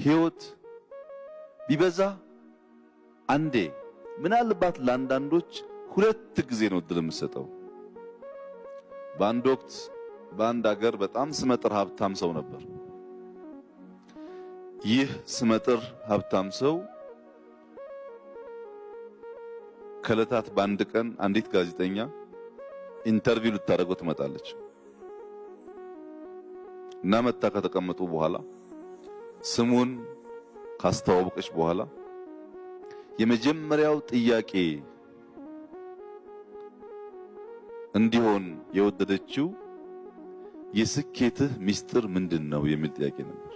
ህይወት ቢበዛ አንዴ ምናልባት ለአንዳንዶች ሁለት ጊዜ ነው እድል የምሰጠው። በአንድ ወቅት በአንድ ሀገር በጣም ስመጥር ሀብታም ሰው ነበር። ይህ ስመጥር ሀብታም ሰው ከዕለታት በአንድ ቀን አንዲት ጋዜጠኛ ኢንተርቪው ልታደርገው ትመጣለች እና መታ ከተቀመጡ በኋላ ስሙን ካስተዋወቀች በኋላ የመጀመሪያው ጥያቄ እንዲሆን የወደደችው የስኬትህ ሚስጥር ምንድነው የሚል ጥያቄ ነበር።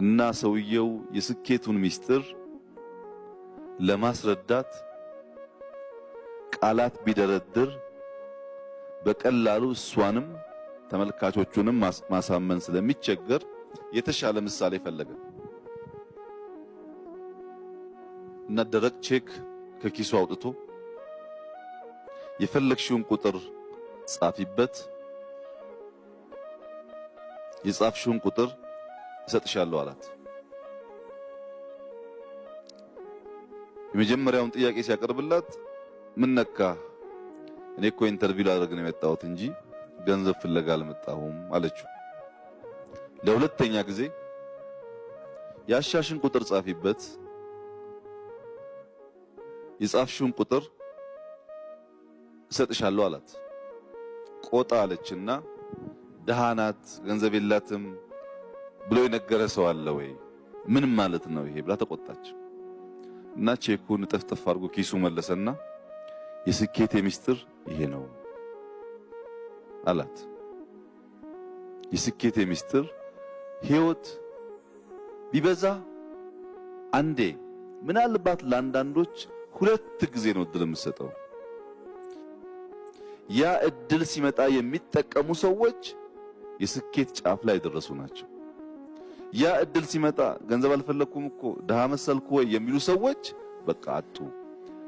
እና ሰውየው የስኬቱን ሚስጥር ለማስረዳት ቃላት ቢደረድር በቀላሉ እሷንም ተመልካቾቹንም ማሳመን ስለሚቸገር የተሻለ ምሳሌ ፈለገ እና ደረቅ ቼክ ከኪሱ አውጥቶ የፈለግሽውን ቁጥር ጻፊበት፣ የጻፍሽውን ቁጥር እሰጥሻለሁ አላት። የመጀመሪያውን ጥያቄ ሲያቀርብላት ምን ነካ? እኔ እኮ ኢንተርቪው ላደርግ ነው የመጣሁት እንጂ ገንዘብ ፍለጋ አልመጣሁም አለችው። ለሁለተኛ ጊዜ ያሻሽን ቁጥር ጻፊበት፣ የጻፍሽውን ቁጥር እሰጥሻለሁ አላት። ቆጣ አለችና ደሃ ናት ገንዘብ የላትም ብሎ የነገረ ሰው አለ ወይ? ምን ማለት ነው ይሄ ብላ ተቆጣች። እና ቼኩን ጥፍጥፍ አድርጎ ኪሱ መለሰና የስኬቴ ሚስጥር ይሄ ነው አላት። የስኬቴ ሚስጥር ህይወት ቢበዛ አንዴ ምናልባት ለአንዳንዶች ሁለት ጊዜ ነው እድል የምሰጠው። ያ እድል ሲመጣ የሚጠቀሙ ሰዎች የስኬት ጫፍ ላይ ደረሱ ናቸው። ያ እድል ሲመጣ ገንዘብ አልፈለኩም እኮ ደሃ መሰልኩ ወይ የሚሉ ሰዎች በቃ አጡ።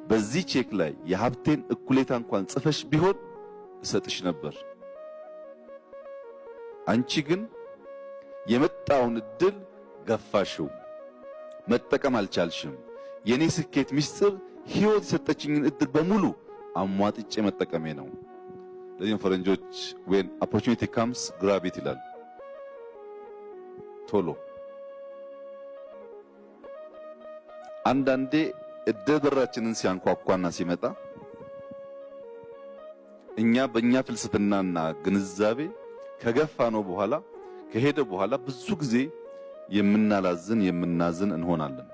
በዚህ ቼክ ላይ የሀብቴን እኩሌታ እንኳን ጽፈሽ ቢሆን እሰጥሽ ነበር። አንቺ ግን የመጣውን እድል ገፋሽው፣ መጠቀም አልቻልሽም። የኔ ስኬት ሚስጥር ህይወት የሰጠችኝን እድል በሙሉ አሟጥጬ መጠቀሜ ነው። ለዚህም ፈረንጆች when opportunity comes grab it ይላል። ቶሎ አንዳንዴ እድል በራችንን ሲያንኳኳና ሲመጣ እኛ በእኛ ፍልስፍናና ግንዛቤ ከገፋ ነው በኋላ ከሄደ በኋላ ብዙ ጊዜ የምናላዝን የምናዝን እንሆናለን።